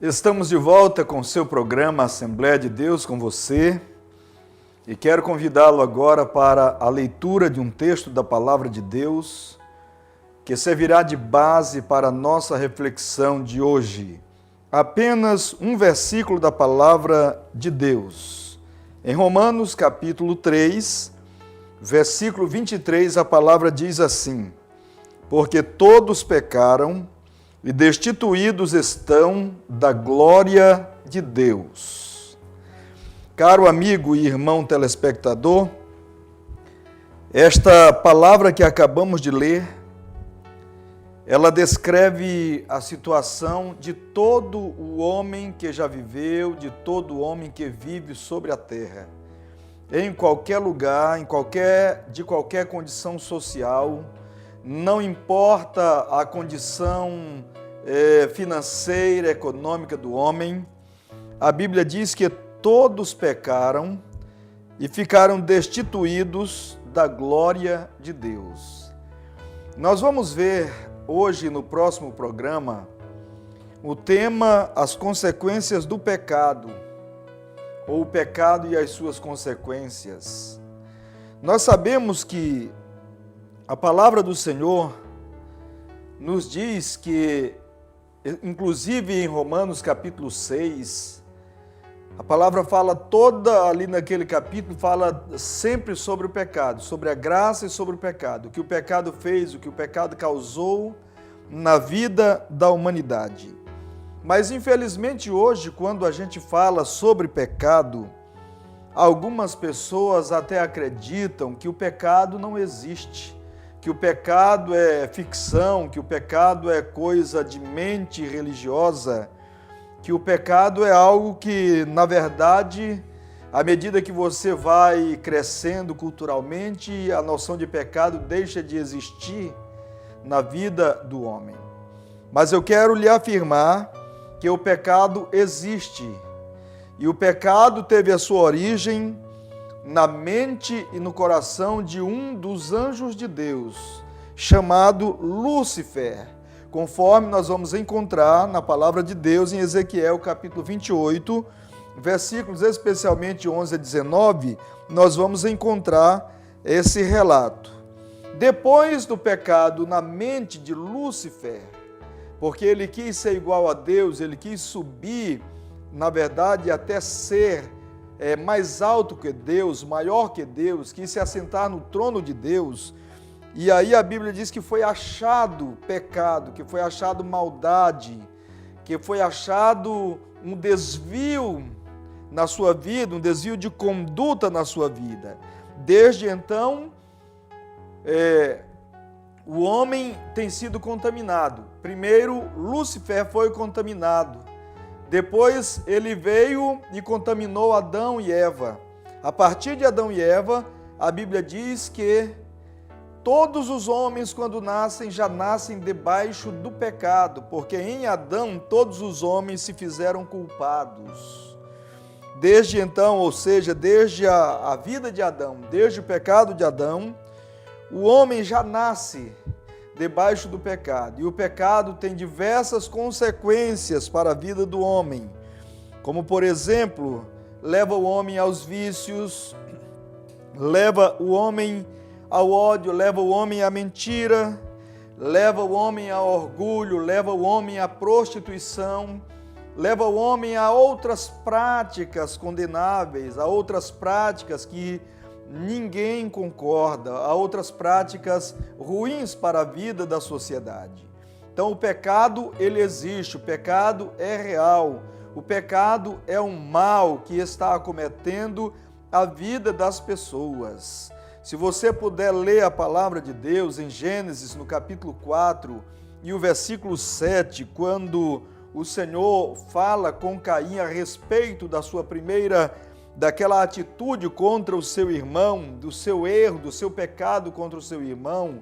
Estamos de volta com o seu programa Assembleia de Deus com você e quero convidá-lo agora para a leitura de um texto da Palavra de Deus que servirá de base para a nossa reflexão de hoje. Apenas um versículo da Palavra de Deus. Em Romanos capítulo 3, versículo 23, a palavra diz assim: porque todos pecaram e destituídos estão da glória de Deus. Caro amigo e irmão telespectador, esta palavra que acabamos de ler, ela descreve a situação de todo o homem que já viveu, de todo o homem que vive sobre a terra. Em qualquer lugar, de qualquer condição social, não importa a condição financeira, econômica do homem, a Bíblia diz que todos pecaram e ficaram destituídos da glória de Deus. Nós vamos ver hoje no próximo programa o tema As consequências do pecado, ou o pecado e as suas consequências. Nós sabemos que a palavra do Senhor nos diz que, inclusive em Romanos capítulo 6, a palavra fala toda ali naquele capítulo, fala sempre sobre o pecado, sobre a graça e sobre o pecado, o que o pecado fez, o que o pecado causou na vida da humanidade. Mas infelizmente hoje, quando a gente fala sobre pecado, algumas pessoas até acreditam que o pecado não existe, que o pecado é ficção, que o pecado é coisa de mente religiosa, que o pecado é algo que, na verdade, à medida que você vai crescendo culturalmente, a noção de pecado deixa de existir na vida do homem. Mas eu quero lhe afirmar que o pecado existe, e o pecado teve a sua origem na mente e no coração de um dos anjos de Deus, chamado Lúcifer, conforme nós vamos encontrar na palavra de Deus em Ezequiel capítulo 28, versículos especialmente 11 a 19, nós vamos encontrar esse relato. Depois do pecado na mente de Lúcifer, porque ele quis ser igual a Deus, ele quis subir, na verdade, até ser mais alto que Deus, maior que Deus, quis se assentar no trono de Deus. E aí a Bíblia diz que foi achado pecado, que foi achado maldade, que foi achado um desvio na sua vida, um desvio de conduta na sua vida. Desde então, o homem tem sido contaminado. Primeiro, Lúcifer foi contaminado. Depois ele veio e contaminou Adão e Eva. A partir de Adão e Eva, a Bíblia diz que todos os homens, quando nascem, já nascem debaixo do pecado, porque em Adão todos os homens se fizeram culpados. Desde então, ou seja, desde a vida de Adão, desde o pecado de Adão, o homem já nasce debaixo do pecado. E o pecado tem diversas consequências para a vida do homem, como, por exemplo, leva o homem aos vícios, leva o homem ao ódio, leva o homem à mentira, leva o homem ao orgulho, leva o homem à prostituição, leva o homem a outras práticas condenáveis, a outras práticas que ninguém concorda, a outras práticas ruins para a vida da sociedade. Então o pecado, ele existe, o pecado é real, o pecado é um mal que está acometendo a vida das pessoas. Se você puder ler a palavra de Deus em Gênesis, no capítulo 4 e o versículo 7, quando o Senhor fala com Caim a respeito da sua daquela atitude contra o seu irmão, do seu erro, do seu pecado contra o seu irmão,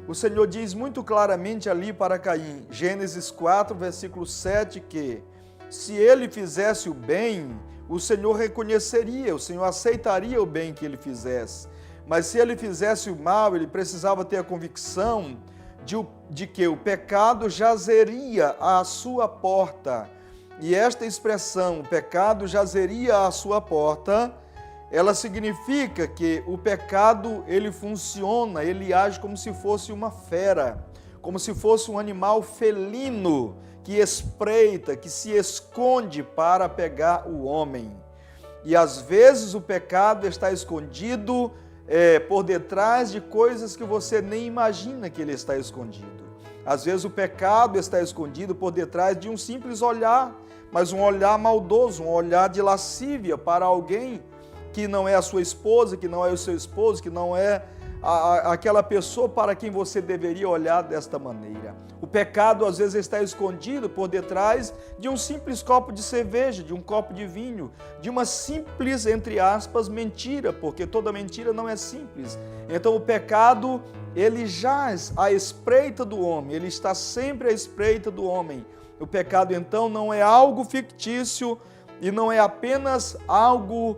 o Senhor diz muito claramente ali para Caim, Gênesis 4, versículo 7, que se ele fizesse o bem, o Senhor reconheceria, o Senhor aceitaria o bem que ele fizesse. Mas se ele fizesse o mal, ele precisava ter a convicção de que o pecado jazeria à sua porta e esta expressão, o pecado jazeria à sua porta, ela significa que o pecado, ele funciona, ele age como se fosse uma fera, como se fosse um animal felino que espreita, que se esconde para pegar o homem. E às vezes o pecado está escondido por detrás de coisas que você nem imagina que ele está escondido. Às vezes o pecado está escondido por detrás de um simples olhar, mas um olhar maldoso, um olhar de lascívia para alguém que não é a sua esposa, que não é o seu esposo, que não é aquela pessoa para quem você deveria olhar desta maneira. O pecado às vezes está escondido por detrás de um simples copo de cerveja, de um copo de vinho, de uma simples, entre aspas, mentira, porque toda mentira não é simples. Então o pecado, ele jaz à espreita do homem, ele está sempre à espreita do homem. O pecado então não é algo fictício e não é apenas algo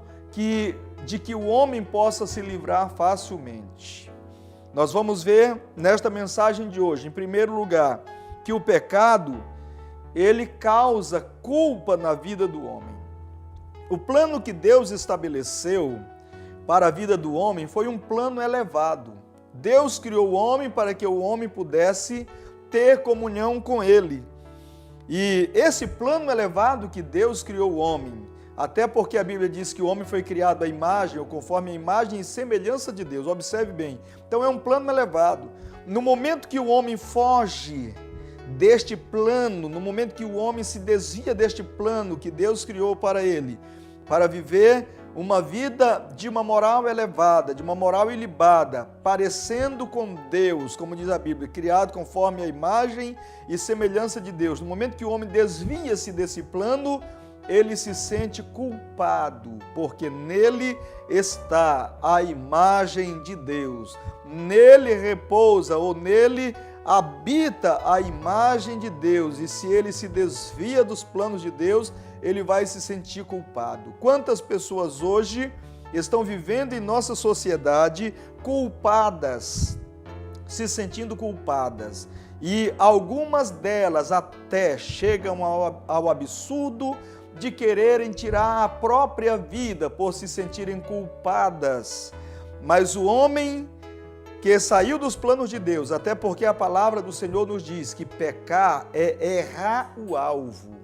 de que o homem possa se livrar facilmente. Nós vamos ver nesta mensagem de hoje, em primeiro lugar, que o pecado, ele causa culpa na vida do homem. O plano que Deus estabeleceu para a vida do homem foi um plano elevado. Deus criou o homem para que o homem pudesse ter comunhão com ele. E esse plano elevado que Deus criou o homem, até porque a Bíblia diz que o homem foi criado à imagem, ou conforme a imagem e semelhança de Deus. Observe bem. Então é um plano elevado. No momento que o homem foge deste plano, no momento que o homem se desvia deste plano que Deus criou para ele, para viver uma vida de uma moral elevada, de uma moral ilibada, parecendo com Deus, como diz a Bíblia, criado conforme a imagem e semelhança de Deus. No momento que o homem desvia-se desse plano, ele se sente culpado, porque nele está a imagem de Deus. Nele repousa ou nele habita a imagem de Deus. E se ele se desvia dos planos de Deus, ele vai se sentir culpado. Quantas pessoas hoje estão vivendo em nossa sociedade culpadas, se sentindo culpadas? E algumas delas até chegam ao absurdo de quererem tirar a própria vida por se sentirem culpadas. Mas o homem que saiu dos planos de Deus, até porque a palavra do Senhor nos diz que pecar é errar o alvo,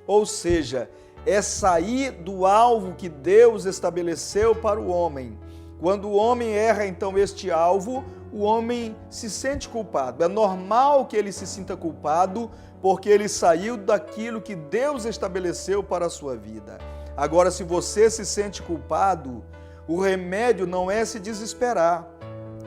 ou seja, é sair do alvo que Deus estabeleceu para o homem. Quando o homem erra então este alvo, o homem se sente culpado. É normal que ele se sinta culpado, porque ele saiu daquilo que Deus estabeleceu para a sua vida. Agora, se você se sente culpado, o remédio não é se desesperar.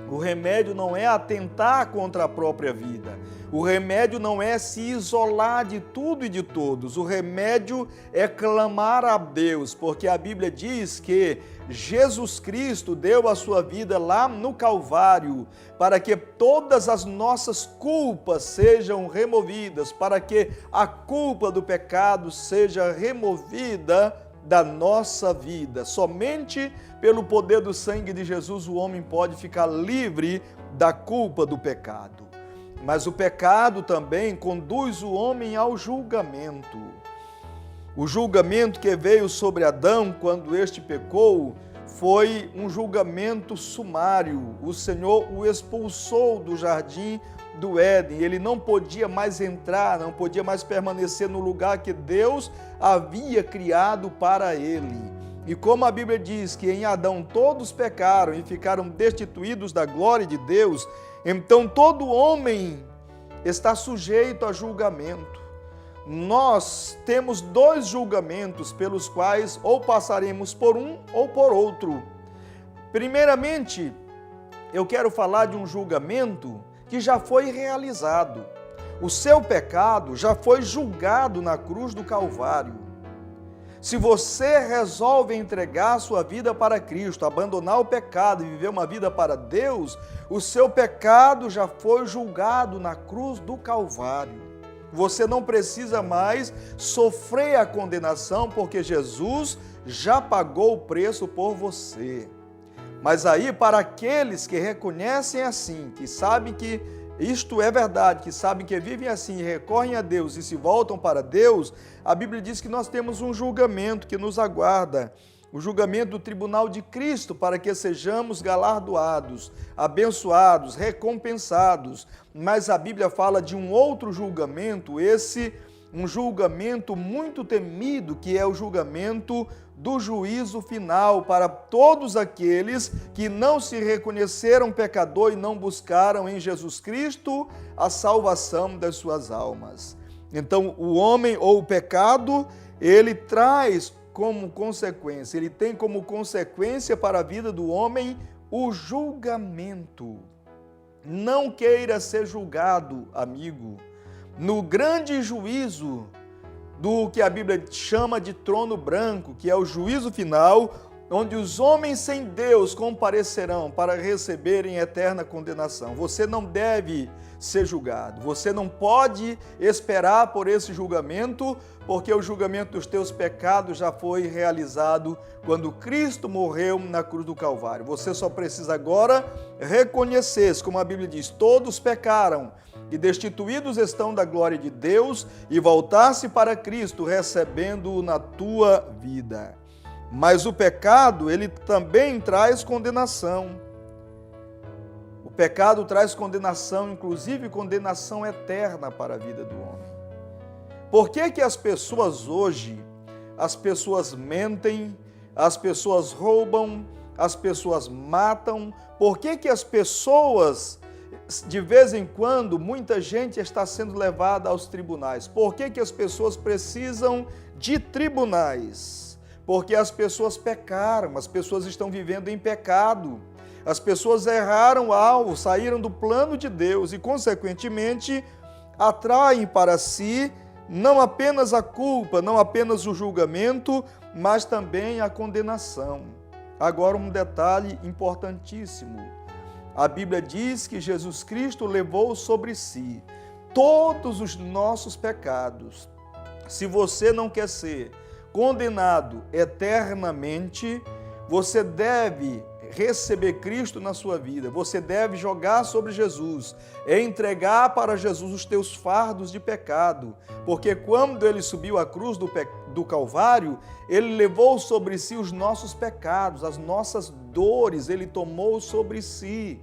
O remédio não é atentar contra a própria vida. O remédio não é se isolar de tudo e de todos. O remédio é clamar a Deus, porque a Bíblia diz que Jesus Cristo deu a sua vida lá no Calvário para que todas as nossas culpas sejam removidas, para que a culpa do pecado seja removida da nossa vida. Somente pelo poder do sangue de Jesus o homem pode ficar livre da culpa do pecado. Mas o pecado também conduz o homem ao julgamento. O julgamento que veio sobre Adão quando este pecou foi um julgamento sumário. O Senhor o expulsou do jardim do Éden. Ele não podia mais entrar, não podia mais permanecer no lugar que Deus havia criado para ele. E como a Bíblia diz que em Adão todos pecaram e ficaram destituídos da glória de Deus, então todo homem está sujeito a julgamento. Nós temos dois julgamentos pelos quais ou passaremos por um ou por outro. Primeiramente, eu quero falar de um julgamento que já foi realizado. O seu pecado já foi julgado na cruz do Calvário. Se você resolve entregar a sua vida para Cristo, abandonar o pecado e viver uma vida para Deus, o seu pecado já foi julgado na cruz do Calvário. Você não precisa mais sofrer a condenação, porque Jesus já pagou o preço por você. Mas aí, para aqueles que reconhecem assim, que sabem que isto é verdade, que sabem que vivem assim, recorrem a Deus e se voltam para Deus, a Bíblia diz que nós temos um julgamento que nos aguarda, o julgamento do tribunal de Cristo, para que sejamos galardoados, abençoados, recompensados. Mas a Bíblia fala de um outro julgamento, um julgamento muito temido, que é o julgamento do juízo final para todos aqueles que não se reconheceram pecador e não buscaram em Jesus Cristo a salvação das suas almas. Então, o homem ou o pecado, ele traz como consequência, ele tem como consequência para a vida do homem o julgamento. Não queira ser julgado, amigo, no grande juízo do que a Bíblia chama de trono branco, que é o juízo final, onde os homens sem Deus comparecerão para receberem eterna condenação. Você não deve ser julgado, você não pode esperar por esse julgamento, porque o julgamento dos teus pecados já foi realizado quando Cristo morreu na cruz do Calvário. Você só precisa agora reconhecer, como a Bíblia diz, todos pecaram e destituídos estão da glória de Deus, e voltar-se para Cristo, recebendo-o na tua vida. Mas o pecado, ele também traz condenação. O pecado traz condenação, inclusive condenação eterna para a vida do homem. Por que que as pessoas hoje, as pessoas mentem, as pessoas roubam, as pessoas matam? Por que que as pessoas, de vez em quando, muita gente está sendo levada aos tribunais? Por que que as pessoas precisam de tribunais? Porque as pessoas pecaram, as pessoas estão vivendo em pecado. As pessoas erraram o alvo, saíram do plano de Deus e, consequentemente, atraem para si não apenas a culpa, não apenas o julgamento, mas também a condenação. Agora, um detalhe importantíssimo. A Bíblia diz que Jesus Cristo levou sobre si todos os nossos pecados. Se você não quer ser condenado eternamente, você deve receber Cristo na sua vida, você deve jogar sobre Jesus, entregar para Jesus os teus fardos de pecado, porque quando ele subiu à cruz do Calvário, ele levou sobre si os nossos pecados, as nossas dores, ele tomou sobre si.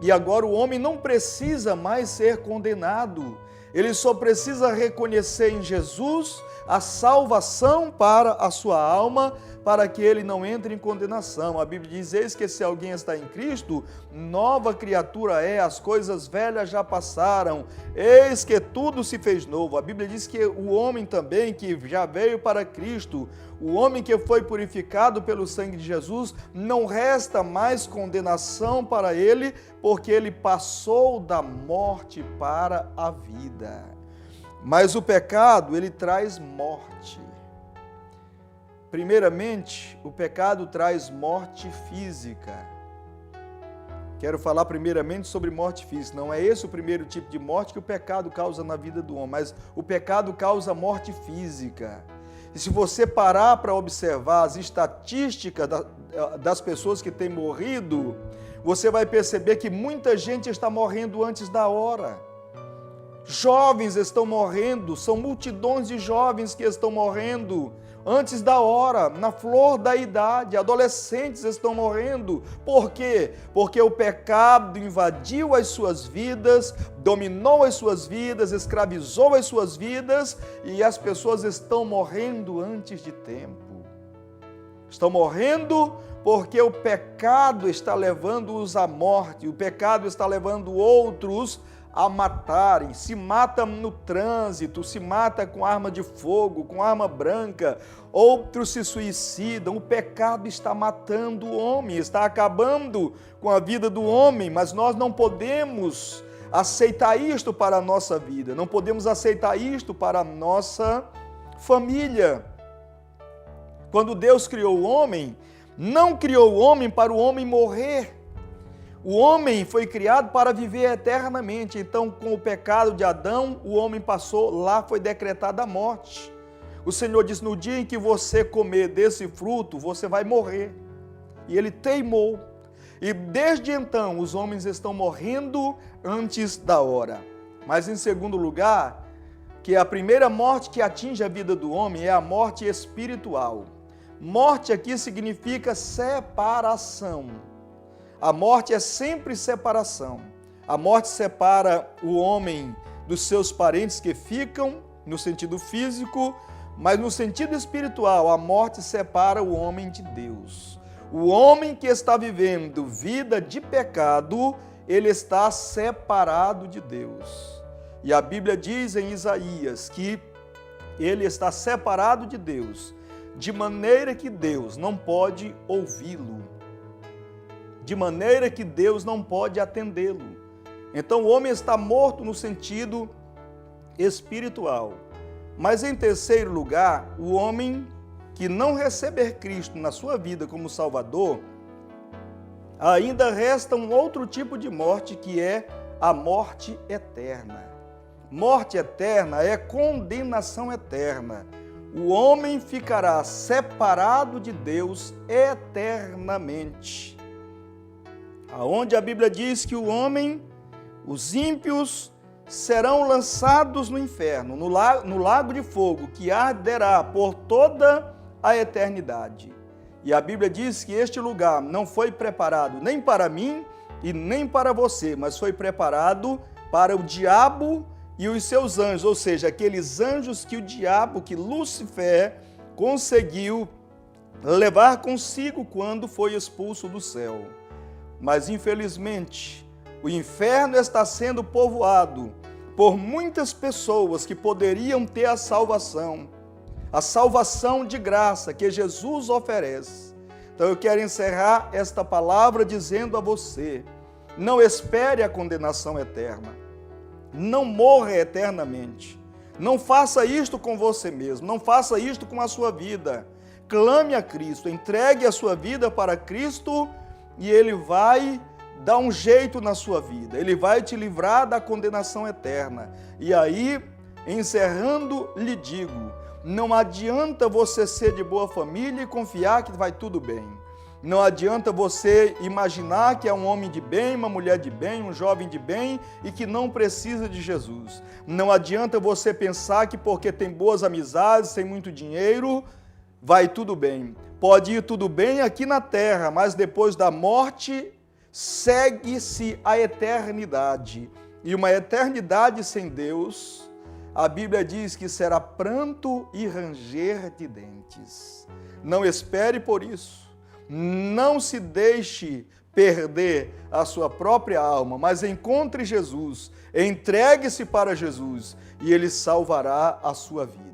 E agora o homem não precisa mais ser condenado, ele só precisa reconhecer em Jesus a salvação para a sua alma, para que ele não entre em condenação. A Bíblia diz: eis que se alguém está em Cristo, nova criatura é, as coisas velhas já passaram, eis que tudo se fez novo. A Bíblia diz que o homem também que já veio para Cristo, o homem que foi purificado pelo sangue de Jesus, não resta mais condenação para ele, porque ele passou da morte para a vida. Mas o pecado, ele traz morte. Primeiramente, o pecado traz morte física. Quero falar primeiramente sobre morte física. Não é esse o primeiro tipo de morte que o pecado causa na vida do homem, mas o pecado causa morte física. E se você parar para observar as estatísticas das pessoas que têm morrido, você vai perceber que muita gente está morrendo antes da hora. Jovens estão morrendo, são multidões de jovens que estão morrendo antes da hora, na flor da idade. Adolescentes estão morrendo. Por quê? Porque o pecado invadiu as suas vidas, dominou as suas vidas, escravizou as suas vidas, e as pessoas estão morrendo antes de tempo. Estão morrendo porque o pecado está levando-os à morte, o pecado está levando outros a matarem, se mata no trânsito, se mata com arma de fogo, com arma branca, outros se suicidam. O pecado está matando o homem, está acabando com a vida do homem, mas nós não podemos aceitar isto para a nossa vida, não podemos aceitar isto para a nossa família. Quando Deus criou o homem, não criou o homem para o homem morrer. O homem foi criado para viver eternamente. Então, com o pecado de Adão, o homem passou, lá foi decretada a morte. O Senhor disse: no dia em que você comer desse fruto, você vai morrer. E ele teimou. E desde então os homens estão morrendo antes da hora. Mas em segundo lugar, que a primeira morte que atinge a vida do homem é a morte espiritual. Morte aqui significa separação. A morte é sempre separação. A morte separa o homem dos seus parentes que ficam, no sentido físico, mas no sentido espiritual, a morte separa o homem de Deus. O homem que está vivendo vida de pecado, ele está separado de Deus. E a Bíblia diz em Isaías que ele está separado de Deus, de maneira que Deus não pode ouvi-lo, de maneira que Deus não pode atendê-lo. Então o homem está morto no sentido espiritual. Mas em terceiro lugar, o homem que não receber Cristo na sua vida como Salvador, ainda resta um outro tipo de morte, que é a morte eterna. Morte eterna é condenação eterna. O homem ficará separado de Deus eternamente. Aonde a Bíblia diz que o homem, os ímpios, serão lançados no inferno, no lago de fogo, que arderá por toda a eternidade. E a Bíblia diz que este lugar não foi preparado nem para mim e nem para você, mas foi preparado para o diabo e os seus anjos, ou seja, aqueles anjos que o diabo, que Lúcifer, conseguiu levar consigo quando foi expulso do céu. Mas infelizmente, o inferno está sendo povoado por muitas pessoas que poderiam ter a salvação de graça que Jesus oferece. Então eu quero encerrar esta palavra dizendo a você: não espere a condenação eterna, não morra eternamente, não faça isto com você mesmo, não faça isto com a sua vida. Clame a Cristo, entregue a sua vida para Cristo e Ele vai dar um jeito na sua vida, Ele vai te livrar da condenação eterna. E aí, encerrando, lhe digo, não adianta você ser de boa família e confiar que vai tudo bem. Não adianta você imaginar que é um homem de bem, uma mulher de bem, um jovem de bem e que não precisa de Jesus. Não adianta você pensar que porque tem boas amizades, tem muito dinheiro, vai tudo bem. Pode ir tudo bem aqui na terra, mas depois da morte segue-se a eternidade. E uma eternidade sem Deus, a Bíblia diz que será pranto e ranger de dentes. Não espere por isso. Não se deixe perder a sua própria alma, mas encontre Jesus, entregue-se para Jesus e Ele salvará a sua vida.